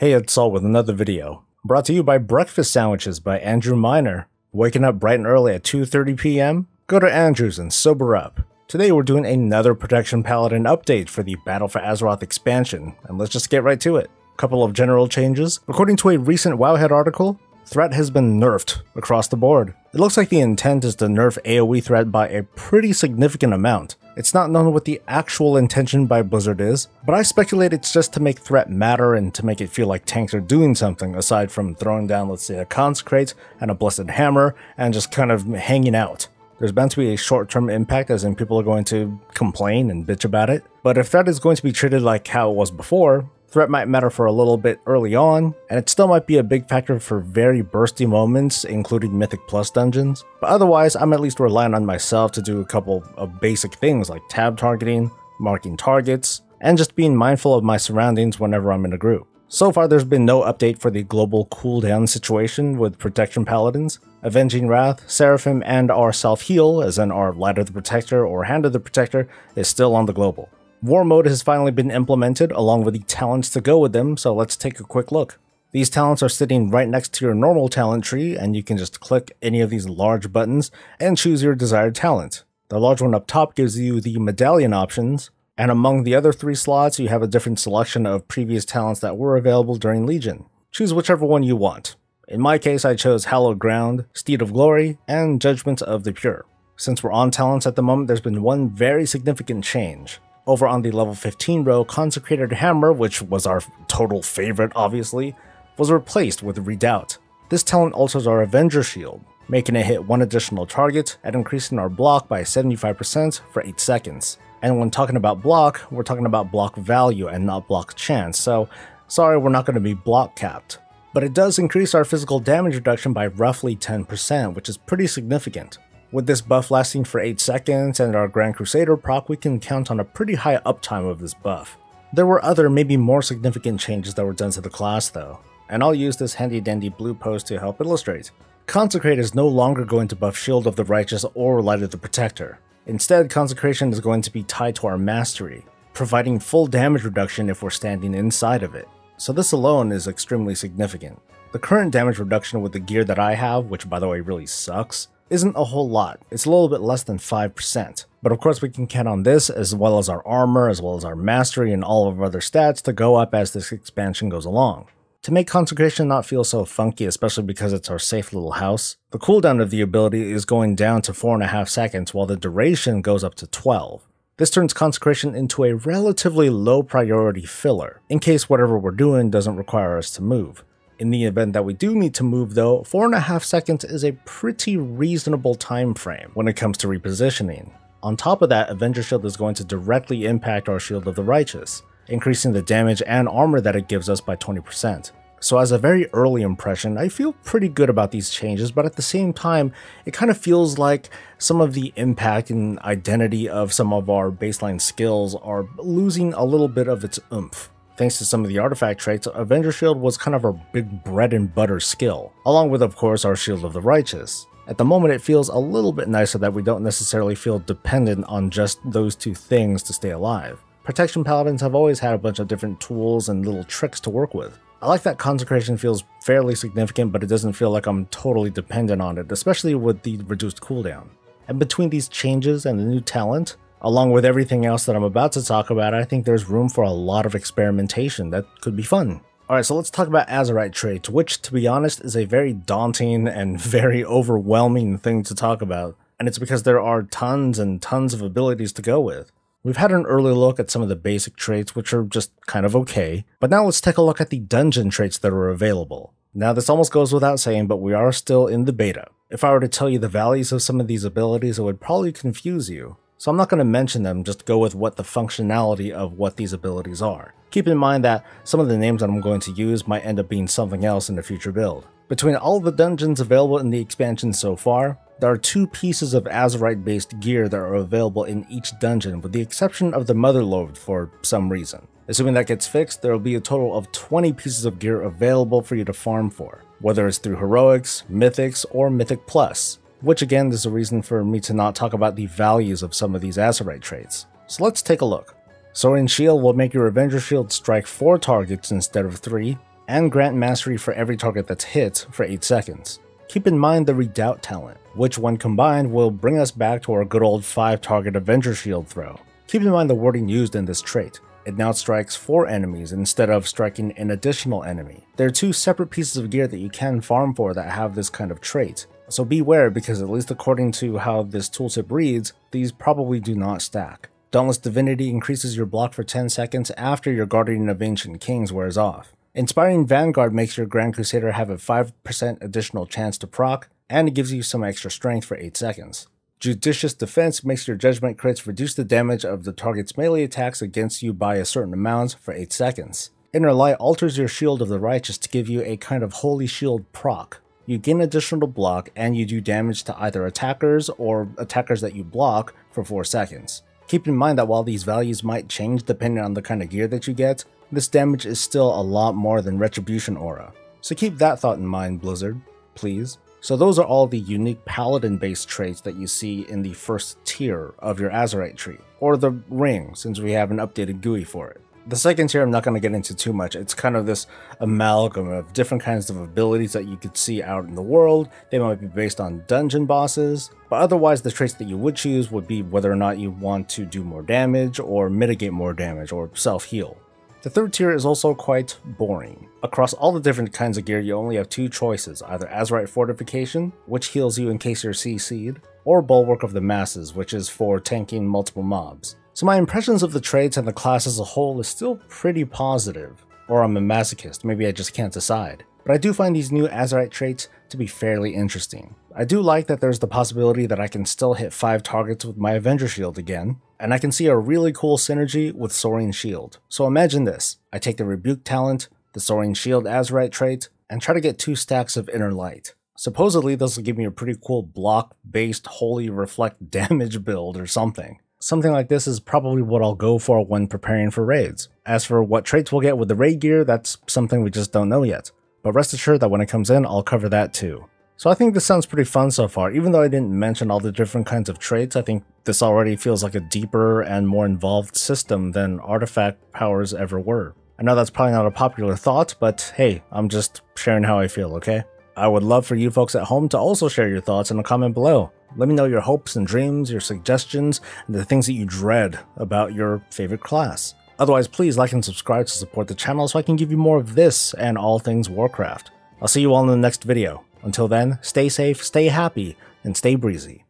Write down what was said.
Hey, it's Saul with another video, brought to you by Breakfast Sandwiches by Andrew Miner. Waking up bright and early at 2:30 p.m? Go to Andrew's and sober up. Today we're doing another Protection Paladin update for the Battle for Azeroth expansion, and let's just get right to it. Couple of general changes. According to a recent Wowhead article, threat has been nerfed across the board. It looks like the intent is to nerf AoE threat by a pretty significant amount. It's not known what the actual intention by Blizzard is, but I speculate it's just to make threat matter and to make it feel like tanks are doing something aside from throwing down, let's say, a Consecrate and a Blessed Hammer and just kind of hanging out. There's bound to be a short-term impact, as in people are going to complain and bitch about it, but if threat is going to be treated like how it was before, threat might matter for a little bit early on, and it still might be a big factor for very bursty moments, including Mythic Plus dungeons. But otherwise, I'm at least relying on myself to do a couple of basic things like tab targeting, marking targets, and just being mindful of my surroundings whenever I'm in a group. So far, there's been no update for the global cooldown situation with Protection Paladins. Avenging Wrath, Seraphim, and our Self-Heal, as in our Light of the Protector or Hand of the Protector, is still on the global. War mode has finally been implemented along with the talents to go with them, so let's take a quick look. These talents are sitting right next to your normal talent tree, and you can just click any of these large buttons and choose your desired talent. The large one up top gives you the medallion options, and among the other 3 slots you have a different selection of previous talents that were available during Legion. Choose whichever one you want. In my case, I chose Hallowed Ground, Steed of Glory, and Judgment of the Pure. Since we're on talents at the moment, there's been one very significant change. Over on the level 15 row, Consecrated Hammer, which was our total favorite obviously, was replaced with Redoubt. This talent alters our Avenger Shield, making it hit 1 additional target and increasing our block by 75% for 8 seconds. And when talking about block, we're talking about block value and not block chance, so sorry, we're not going to be block capped. But it does increase our physical damage reduction by roughly 10%, which is pretty significant. With this buff lasting for 8 seconds and our Grand Crusader proc, we can count on a pretty high uptime of this buff. There were other, maybe more significant changes that were done to the class though, and I'll use this handy dandy blue post to help illustrate. Consecrate is no longer going to buff Shield of the Righteous or Light of the Protector. Instead, Consecration is going to be tied to our Mastery, providing full damage reduction if we're standing inside of it. So this alone is extremely significant. The current damage reduction with the gear that I have, which by the way really sucks, isn't a whole lot. It's a little bit less than 5%. But of course we can count on this, as well as our armor, as well as our mastery and all of our other stats to go up as this expansion goes along. To make Consecration not feel so funky, especially because it's our safe little house, the cooldown of the ability is going down to 4.5 seconds while the duration goes up to 12. This turns Consecration into a relatively low priority filler, in case whatever we're doing doesn't require us to move. In the event that we do need to move though, 4.5 seconds is a pretty reasonable time frame when it comes to repositioning. On top of that, Avenger Shield is going to directly impact our Shield of the Righteous, increasing the damage and armor that it gives us by 20%. So as a very early impression, I feel pretty good about these changes, but at the same time, it kind of feels like some of the impact and identity of some of our baseline skills are losing a little bit of its oomph. Thanks to some of the artifact traits, Avenger Shield was kind of our big bread and butter skill, along with of course our Shield of the Righteous. At the moment it feels a little bit nicer that we don't necessarily feel dependent on just those 2 things to stay alive. Protection Paladins have always had a bunch of different tools and little tricks to work with. I like that Consecration feels fairly significant, but it doesn't feel like I'm totally dependent on it, especially with the reduced cooldown. And between these changes and the new talent, along with everything else that I'm about to talk about, I think there's room for a lot of experimentation that could be fun. Alright, so let's talk about Azerite traits, which to be honest is a very daunting and very overwhelming thing to talk about, and it's because there are tons and tons of abilities to go with. We've had an early look at some of the basic traits, which are just kind of okay, but now let's take a look at the dungeon traits that are available. Now this almost goes without saying, but we are still in the beta. If I were to tell you the values of some of these abilities, it would probably confuse you. So I'm not going to mention them, just go with what the functionality of what these abilities are. Keep in mind that some of the names that I'm going to use might end up being something else in a future build. Between all of the dungeons available in the expansion so far, there are 2 pieces of Azerite based gear that are available in each dungeon, with the exception of the Mother Lode for some reason. Assuming that gets fixed, there will be a total of 20 pieces of gear available for you to farm for, whether it's through Heroics, Mythics, or Mythic Plus. Which again is a reason for me to not talk about the values of some of these Azerite traits. So let's take a look. Soaring Shield will make your Avenger Shield strike 4 targets instead of 3. and grant mastery for every target that's hit for 8 seconds. Keep in mind the Redoubt talent, which when combined will bring us back to our good old 5-target Avenger Shield throw. Keep in mind the wording used in this trait. It now strikes 4 enemies instead of striking an additional enemy. There are 2 separate pieces of gear that you can farm for that have this kind of trait, so beware because at least according to how this tooltip reads, these probably do not stack. Dauntless Divinity increases your block for 10 seconds after your Guardian of Ancient Kings wears off. Inspiring Vanguard makes your Grand Crusader have a 5% additional chance to proc, and it gives you some extra strength for 8 seconds. Judicious Defense makes your Judgment crits reduce the damage of the target's melee attacks against you by a certain amount for 8 seconds. Inner Light alters your Shield of the Righteous to give you a kind of Holy Shield proc. You gain additional block and you do damage to either attackers or attackers that you block for 4 seconds. Keep in mind that while these values might change depending on the kind of gear that you get, this damage is still a lot more than Retribution Aura. So keep that thought in mind, Blizzard, please. So those are all the unique Paladin-based traits that you see in the first tier of your Azerite tree, or the ring, since we have an updated GUI for it. The second tier I'm not going to get into too much. It's kind of this amalgam of different kinds of abilities that you could see out in the world. They might be based on dungeon bosses, but otherwise the traits that you would choose would be whether or not you want to do more damage or mitigate more damage or self-heal. The third tier is also quite boring. Across all the different kinds of gear, you only have 2 choices, either Azerite Fortification, which heals you in case you're CC'd, or Bulwark of the Masses, which is for tanking multiple mobs. So my impressions of the traits and the class as a whole is still pretty positive. Or I'm a masochist, maybe I just can't decide. But I do find these new Azerite traits to be fairly interesting. I do like that there's the possibility that I can still hit 5 targets with my Avenger Shield again, and I can see a really cool synergy with Soaring Shield. So imagine this, I take the Rebuke talent, the Soaring Shield Azerite trait, and try to get 2 stacks of Inner Light. Supposedly this will give me a pretty cool block-based Holy Reflect damage build or something. Something like this is probably what I'll go for when preparing for raids. As for what traits we'll get with the raid gear, that's something we just don't know yet. But rest assured that when it comes in, I'll cover that too. So I think this sounds pretty fun so far. Even though I didn't mention all the different kinds of traits, I think this already feels like a deeper and more involved system than artifact powers ever were. I know that's probably not a popular thought, but hey, I'm just sharing how I feel, okay? I would love for you folks at home to also share your thoughts in a comment below. Let me know your hopes and dreams, your suggestions, and the things that you dread about your favorite class. Otherwise, please like and subscribe to support the channel so I can give you more of this and all things Warcraft. I'll see you all in the next video. Until then, stay safe, stay happy, and stay breezy.